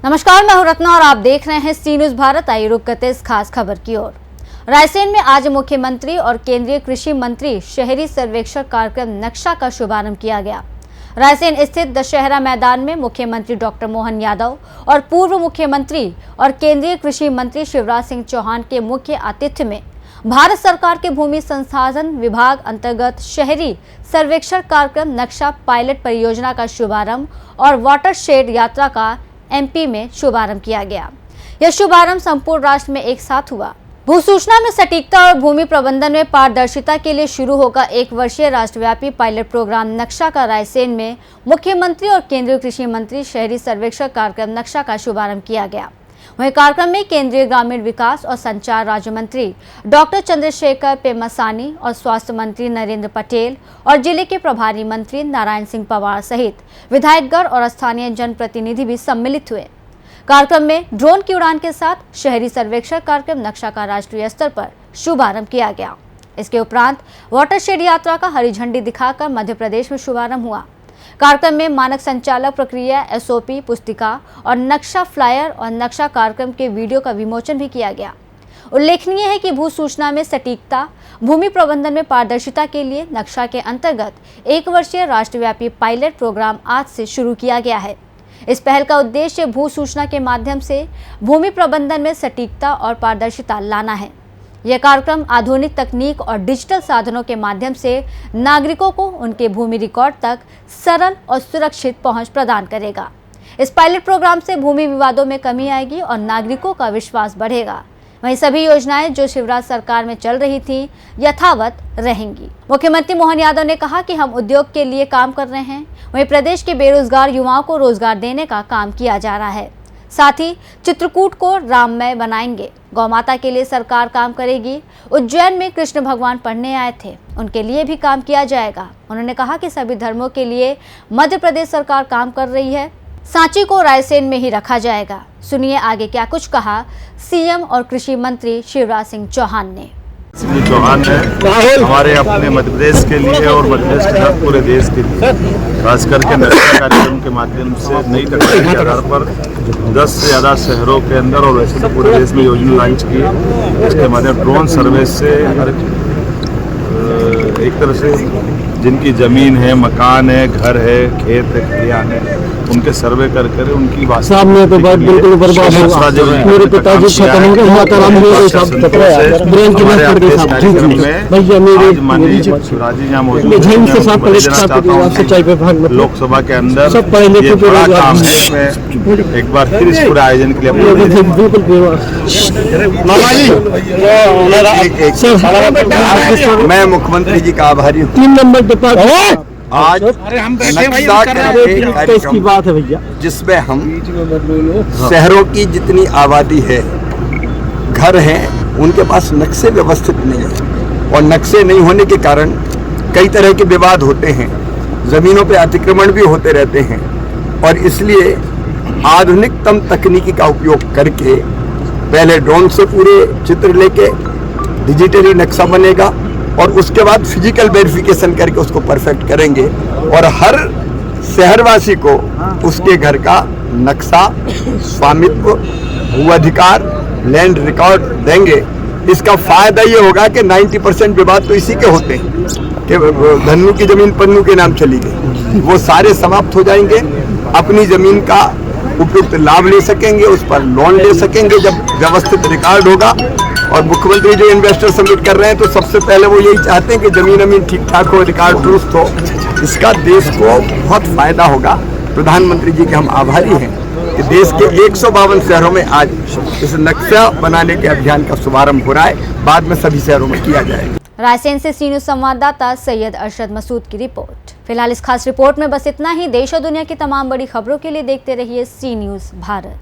नमस्कार, मैं हूं रत्ना और आप देख रहे हैं सी न्यूज भारत। आइए रुक करते इस खास खबर की ओर। रायसेन में आज मुख्यमंत्री और केंद्रीय कृषि मंत्री शहरी सर्वेक्षण कार्यक्रम नक्शा का शुभारंभ किया गया। रायसेन स्थित दशहरा मैदान में मुख्यमंत्री डॉक्टर मोहन यादव और पूर्व मुख्यमंत्री और केंद्रीय कृषि मंत्री शिवराज सिंह चौहान के मुख्य आतिथ्य में भारत सरकार के भूमि संसाधन विभाग अंतर्गत शहरी सर्वेक्षण कार्यक्रम नक्शा पायलट परियोजना का शुभारंभ और वाटरशेड यात्रा का एमपी में शुभारंभ किया गया। यह शुभारंभ संपूर्ण राष्ट्र में एक साथ हुआ। भू सूचना में सटीकता और भूमि प्रबंधन में पारदर्शिता के लिए शुरू होगा 1 वर्षीय राष्ट्रव्यापी पायलट प्रोग्राम नक्शा का रायसेन में मुख्यमंत्री और केंद्रीय कृषि मंत्री शहरी सर्वेक्षण कार्यक्रम नक्शा का शुभारंभ किया गया। वहीं कार्यक्रम में केंद्रीय ग्रामीण विकास और संचार राज्य मंत्री डॉक्टर चंद्रशेखर पेम्मासानी और स्वास्थ्य मंत्री नरेंद्र पटेल और जिले के प्रभारी मंत्री नारायण सिंह पवार सहित विधायकगण और स्थानीय जनप्रतिनिधि भी सम्मिलित हुए। कार्यक्रम में ड्रोन की उड़ान के साथ शहरी सर्वेक्षण कार्यक्रम नक्शा का राष्ट्रीय स्तर पर शुभारंभ किया गया। इसके उपरांत वाटरशेड यात्रा का हरी झंडी दिखाकर मध्य प्रदेश में शुभारंभ हुआ। कार्यक्रम में मानक संचालक प्रक्रिया एसओपी पुस्तिका और नक्शा फ्लायर और नक्शा कार्यक्रम के वीडियो का विमोचन भी किया गया। उल्लेखनीय है कि भू सूचना में सटीकता, भूमि प्रबंधन में पारदर्शिता के लिए नक्शा के अंतर्गत 1 वर्षीय राष्ट्रव्यापी पायलट प्रोग्राम आज से शुरू किया गया है। इस पहल का उद्देश्य भू सूचना के माध्यम से भूमि प्रबंधन में सटीकता और पारदर्शिता लाना है। यह कार्यक्रम आधुनिक तकनीक और डिजिटल साधनों के माध्यम से नागरिकों को उनके भूमि रिकॉर्ड तक सरल और सुरक्षित पहुंच प्रदान करेगा। इस पायलट प्रोग्राम से भूमि विवादों में कमी आएगी और नागरिकों का विश्वास बढ़ेगा। वहीं सभी योजनाएं जो शिवराज सरकार में चल रही थी यथावत रहेंगी। मुख्यमंत्री मोहन यादव ने कहा कि हम उद्योग के लिए काम कर रहे हैं, वहीं प्रदेश के बेरोजगार युवाओं को रोजगार देने का काम किया जा रहा है। साथ ही चित्रकूट को राममय बनाएंगे। गौ माता के लिए सरकार काम करेगी। उज्जैन में कृष्ण भगवान पढ़ने आए थे, उनके लिए भी काम किया जाएगा। उन्होंने कहा कि सभी धर्मों के लिए मध्य प्रदेश सरकार काम कर रही है। सांची को रायसेन में ही रखा जाएगा। सुनिए आगे क्या कुछ कहा सीएम और कृषि मंत्री शिवराज सिंह चौहान ने। चौहान ने हमारे अपने मध्य प्रदेश के लिए और मध्य प्रदेश के साथ पूरे देश के लिए खास करके नक्शा कार्यक्रम के माध्यम से नई तकनीक के आधार पर 10 से ज़्यादा शहरों के अंदर और वैसे तो पूरे देश में योजना लॉन्च की है। इसके माध्यम ड्रोन सर्वे से एक तरह से जिनकी ज़मीन है, मकान है, घर है, खेत है, खलिहान है, उनके सर्वे कर कर उनकी सामने तो बात बिल्कुल बर्बाद होगा। मेरे पिताजी खत्म हो गए, माता राम जी साहब ब्रेन की मत कर दे साहब। भैया मेरे शिवराजी यहाँ मौजूद है। लोकसभा के अंदर सब पढ़े लिखे बड़ा काम है। एक बार फिर इस पूरे आयोजन के लिए मैं मुख्यमंत्री जी का आभारी हूँ। 3 नंबर डिपार्टमेंट आज नक्शा की बात है भैया, जिसमें हम शहरों की जितनी आबादी है, घर हैं, उनके पास नक्शे व्यवस्थित नहीं है और नक्शे नहीं होने के कारण कई तरह के विवाद होते हैं, जमीनों पे अतिक्रमण भी होते रहते हैं और इसलिए आधुनिकतम तकनीकी का उपयोग करके पहले ड्रोन से पूरे चित्र लेके डिजिटली नक्शा बनेगा और उसके बाद फिजिकल वेरिफिकेशन करके उसको परफेक्ट करेंगे और हर शहरवासी को उसके घर का नक्शा, स्वामित्व, भू अधिकार, लैंड रिकॉर्ड देंगे। इसका फायदा ये होगा कि 90% विवाद तो इसी के होते हैं कि धन्नू की जमीन पन्नू के नाम चली गई, वो सारे समाप्त हो जाएंगे। अपनी जमीन का उपयुक्त लाभ ले सकेंगे, उस पर लोन ले सकेंगे जब व्यवस्थित रिकॉर्ड होगा। और मुख्यमंत्री जो इन्वेस्टर सबमिट कर रहे हैं तो सबसे पहले वो यही चाहते हैं कि जमीन ठीक ठाक हो, रिकॉर्ड दुरुस्त हो। इसका देश को बहुत फायदा होगा। प्रधानमंत्री जी के हम आभारी हैं कि देश के 152 शहरों में आज इस नक्शा बनाने के अभियान का शुभारंभ हो रहा है, बाद में सभी शहरों में किया जाएगा। रायसेन से सी न्यूज संवाददाता सैयद अरशद मसूद की रिपोर्ट। फिलहाल इस खास रिपोर्ट में बस इतना ही। देश और दुनिया की तमाम बड़ी खबरों के लिए देखते रहिए सी न्यूज भारत।